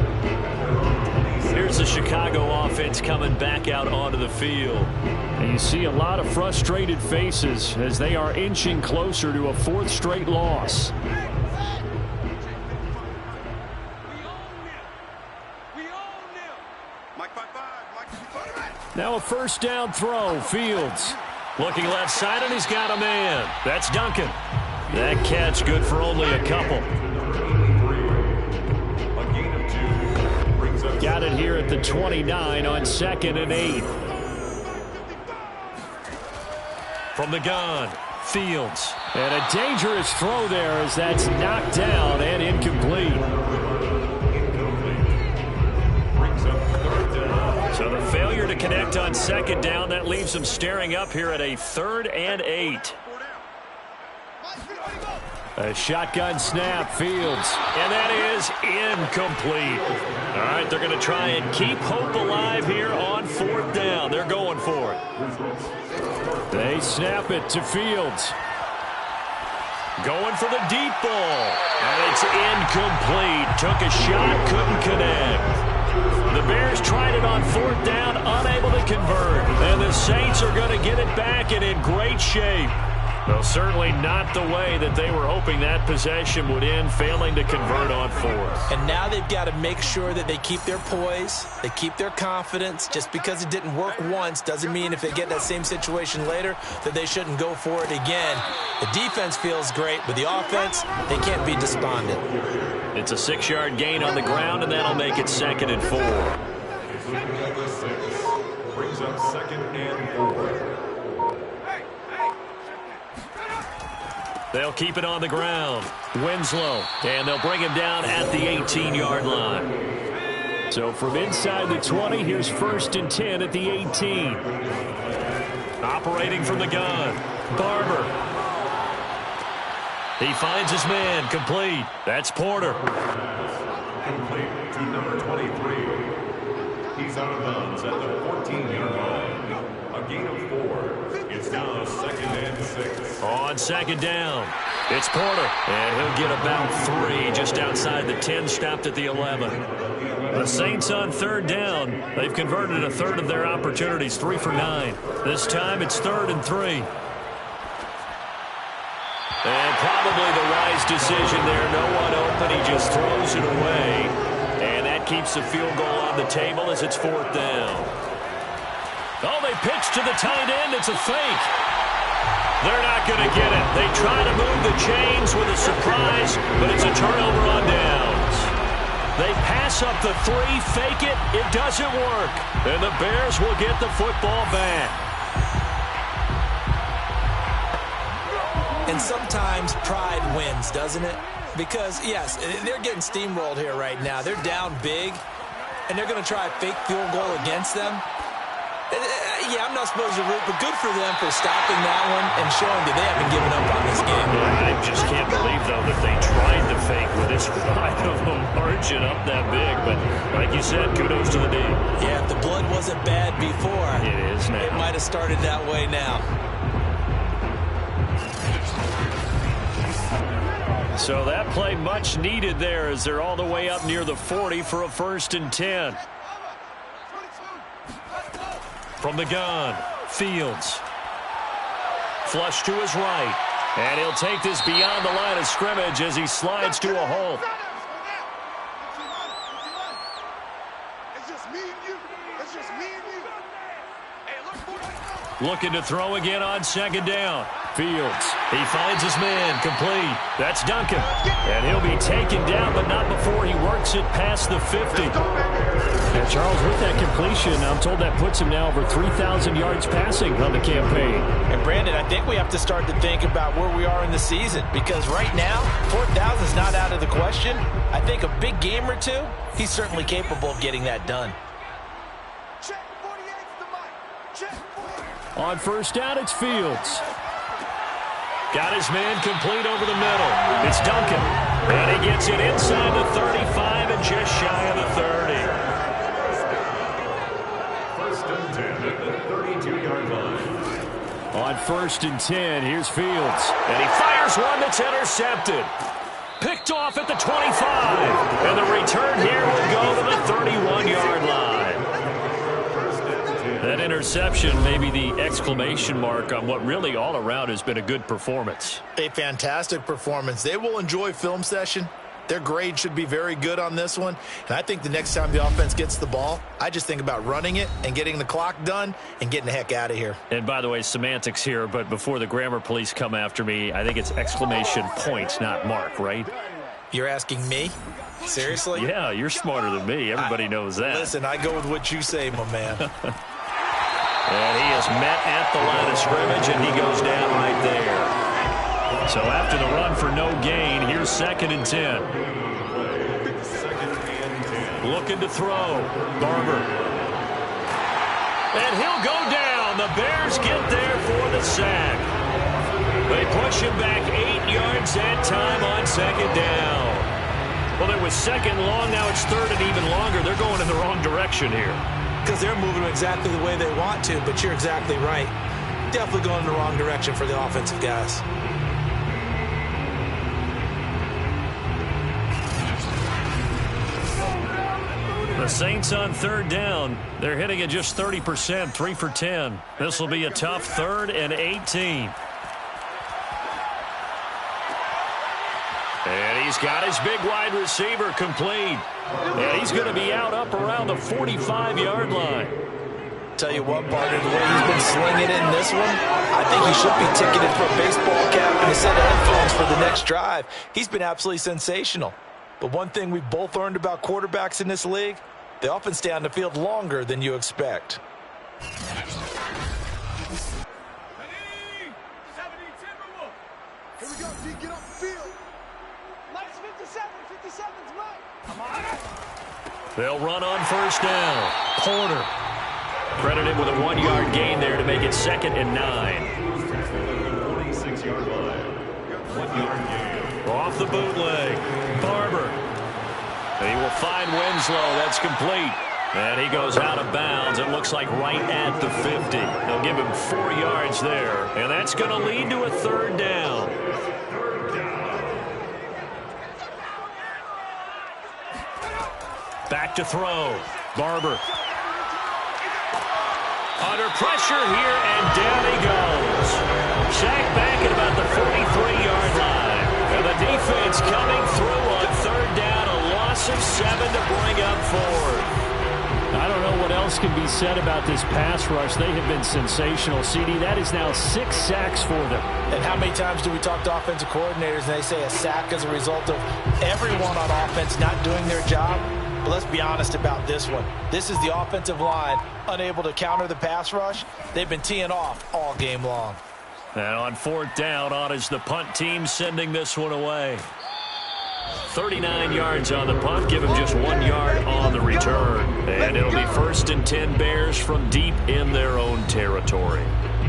Here's the Chicago offense coming back out onto the field. And you see a lot of frustrated faces as they are inching closer to a 4th straight loss. Now a 1st down throw. Fields looking left side, and he's got a man. That's Duncan. That catch good for only a couple. Got it here at the 29 on 2nd and 8. From the gun, Fields. And a dangerous throw there as that's knocked down and incomplete. So the failure to connect on 2nd down, that leaves them staring up here at a 3rd and 8. A shotgun snap, Fields, and that is incomplete. All right, they're going to try and keep hope alive here on 4th down. They're going for it. They snap it to Fields. Going for the deep ball, and it's incomplete. Took a shot, couldn't connect. The Bears tried it on 4th down, unable to convert. And the Saints are going to get it back and in great shape. Well, certainly not the way that they were hoping that possession would end, failing to convert on 4th. And now they've got to make sure that they keep their poise, they keep their confidence. Just because it didn't work once doesn't mean if they get that same situation later that they shouldn't go for it again. The defense feels great, but the offense, they can't be despondent. It's a 6-yard gain on the ground, and that'll make it 2nd and 4. Brings up 2nd and 4. They'll keep it on the ground. Winslow, and they'll bring him down at the 18-yard line. So from inside the 20, here's 1st and 10 at the 18. Operating from the gun, Barber. He finds his man, complete. That's Porter. Complete to number 23. He's out of bounds at the 14-yard line. A gain of 4. It's now 2nd and 6. On 2nd down, it's Porter, and he'll get about 3 just outside the 10, stopped at the 11. The Saints on 3rd down. They've converted a 1/3 of their opportunities, 3 for 9. This time it's 3rd and 3. And probably the wise decision there. No one open. He just throws it away. And that keeps the field goal on the table as it's 4th down. Oh, they pitch to the tight end. It's a fake. They're not going to get it. They try to move the chains with a surprise, but it's a turnover on downs. They pass up the 3, fake it. It doesn't work. And the Bears will get the football back. And sometimes pride wins, doesn't it? Because, yes, they're getting steamrolled here right now. They're down big, and they're going to try a fake field goal against them. Yeah, I'm not supposed to root, but good for them for stopping that one and showing that they haven't given up on this game. I just can't believe, though, that they tried to fake with this wide of a margin up that big. But like you said, kudos to the D. Yeah, if the blood wasn't bad before, it is now. It might have started that way now. So that play much needed there as they're all the way up near the 40 for a 1st and 10. From the gun, Fields. Flush to his right. And he'll take this beyond the line of scrimmage as he slides to a halt. Looking to throw again on second down. Fields. He finds his man. Complete. That's Duncan. And he'll be taken down, but not before he works it past the 50. And Charles, with that completion, I'm told that puts him now over 3,000 yards passing on the campaign. And Brandon, I think we have to start to think about where we are in the season, because right now, 4,000 is not out of the question. I think a big game or two, he's certainly capable of getting that done. On first down, it's Fields. Got his man complete over the middle. It's Duncan. And he gets it inside the 35 and just shy of the 30. First and 10 at the 32-yard line. On first and 10, here's Fields. And he fires one that's intercepted. Picked off at the 25. And the return here will go to the 31-yard line. That interception may be the exclamation mark on what really all around has been a good performance. A fantastic performance. They will enjoy film session. Their grade should be very good on this one. And I think the next time the offense gets the ball, I just think about running it and getting the clock done and getting the heck out of here. And by the way, semantics here, but before the grammar police come after me, I think it's exclamation point, not mark, right? You're asking me? Seriously? Yeah, you're smarter than me. Everybody knows that. Listen, I go with what you say, my man. And he is met at the line of scrimmage, and he goes down right there. So after the run for no gain, here's second and 10. Looking to throw. Barber. And he'll go down. The Bears get there for the sack. They push him back 8 yards that time on second down. Well, it was second long. Now it's third and even longer. They're going in the wrong direction here. Because they're moving exactly the way they want to, but you're exactly right. Definitely going in the wrong direction for the offensive guys. The Saints on third down. They're hitting at just 30%, 3 for 10. This will be a tough 3rd and 18. And he's got his big wide receiver complete. And he's going to be out up around the 45-yard line. Tell you what, partner, the way he's been slinging it in this one, I think he should be ticketed for a baseball cap and a set of headphones for the next drive. He's been absolutely sensational. But one thing we've both learned about quarterbacks in this league, they often stay on the field longer than you expect. Here we go, D. Get off the field. Nice 57's right. Come on. They'll run on first down. Porter. Credited with a 1-yard gain there to make it 2nd and 9. 26-yard line. 1-yard gain. Off the bootleg. Barber. He will find Winslow. That's complete. And he goes out of bounds. It looks like right at the 50. They'll give him 4 yards there. And that's going to lead to a 3rd down. Back to throw. Barber. Under pressure here, and down he goes. Sacked back at about the 43-yard line. And the defense coming through on 3rd down. A loss of 7 to bring up 4th. I don't know what else can be said about this pass rush. They have been sensational. CD, that is now 6 sacks for them. And how many times do we talk to offensive coordinators and they say a sack is a result of everyone on offense not doing their job? But let's be honest about this one. This is the offensive line unable to counter the pass rush. They've been teeing off all game long. And on 4th down, on is the punt team sending this one away. 39 yards on the punt, give him just 1 yard on the return. And it'll be 1st and 10 Bears from deep in their own territory.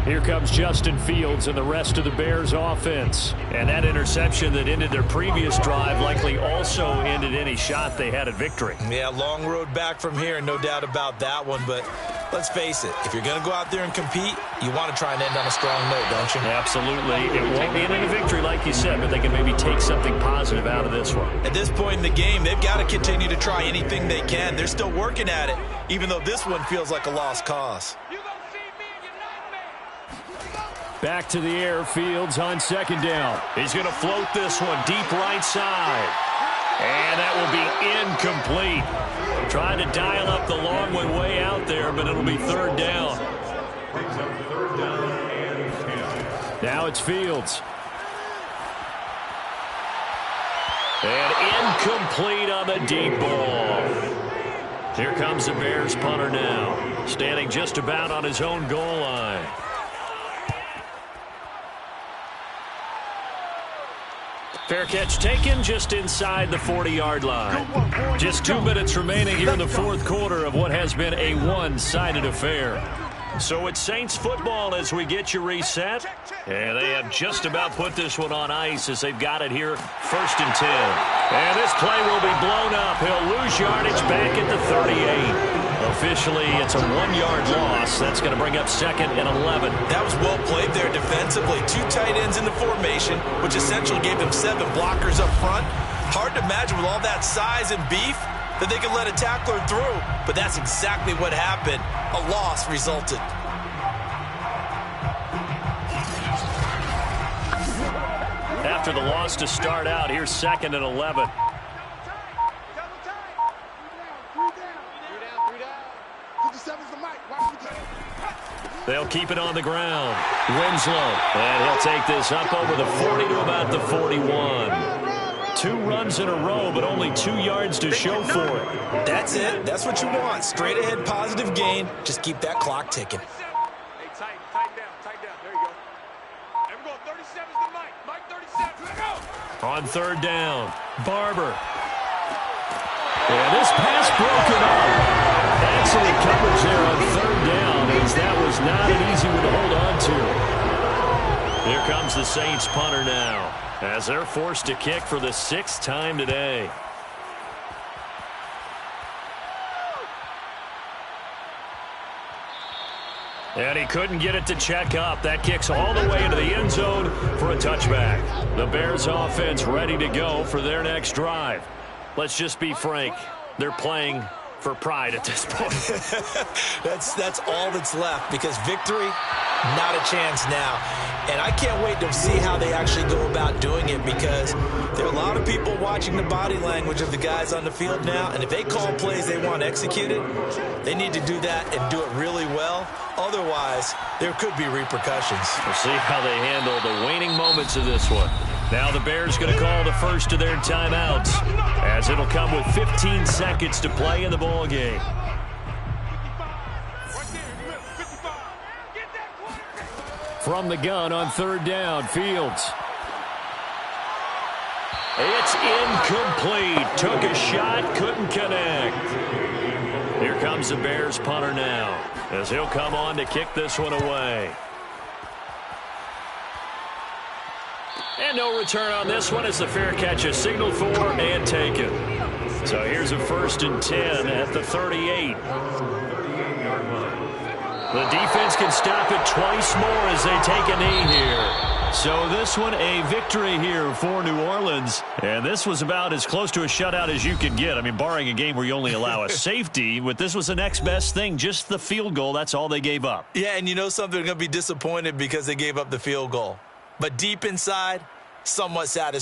Here comes Justin Fields and the rest of the Bears offense. And that interception that ended their previous drive likely also ended any shot they had at victory. Yeah, long road back from here, no doubt about that one. But let's face it, if you're going to go out there and compete, you want to try and end on a strong note, don't you? Absolutely. It won't be any victory, like you said, but they can maybe take something positive out of this one. At this point in the game, they've got to continue to try anything they can. They're still working at it, even though this one feels like a lost cause. You go Back to the air. Fields on second down. He's going to float this one deep right side. And that will be incomplete. Trying to dial up the long one way out there, but it'll be third down. Now it's Fields. And incomplete on the deep ball. Here comes the Bears punter now, standing just about on his own goal line. Fair catch taken just inside the 40-yard line. Just 2 minutes remaining here in the fourth quarter of what has been a one-sided affair. So it's Saints football as we get you reset. And they have just about put this one on ice as they've got it here, 1st and 10. And this play will be blown up. He'll lose yardage back at the 38. Officially, it's a 1-yard loss. That's going to bring up 2nd and 11. That was well played there defensively. 2 tight ends in the formation, which essentially gave them 7 blockers up front. Hard to imagine with all that size and beef that they could let a tackler through. But that's exactly what happened. A loss resulted. After the loss to start out, here's 2nd and 11. They'll keep it on the ground. Winslow. And he'll take this up over the 40 to about the 41. 2 runs in a row, but only 2 yards to show for it. That's it. That's what you want. Straight ahead positive gain. Just keep that clock ticking. Hey, tighten down. There you go. And we're going 37's the Mike. Mike 37. Let's go. On 3rd down, Barber. And this pass broken up. Excellent coverage there on 3rd down, as that was not an easy one to hold on to. Here comes the Saints punter now, as they're forced to kick for the 6th time today. And he couldn't get it to check up. That kicks all the way into the end zone for a touchback. The Bears offense ready to go for their next drive. Let's just be frank. They're playing for pride at this point. That's all that's left, because victory, not a chance now. And I can't wait to see how they actually go about doing it, because there are a lot of people watching the body language of the guys on the field now, and if they call plays they want executed, they need to do that and do it really well. Otherwise, there could be repercussions. We'll see how they handle the waning moments of this one. Now the Bears going to call the first of their timeouts, as it'll come with 15 seconds to play in the ball game. From the gun on 3rd down, Fields. It's incomplete. Took a shot, couldn't connect. Here comes the Bears punter now, as he'll come on to kick this one away. And no return on this one, as the fair catch is signaled for and taken. So here's a 1st and 10 at the 38. The defense can stop it twice more as they take a knee here. So this one a victory here for New Orleans. And this was about as close to a shutout as you could get. I mean, barring a game where you only allow a safety, but this was the next best thing, just the field goal. That's all they gave up. Yeah, and you know something, they're going to be disappointed because they gave up the field goal. But deep inside, somewhat satisfied.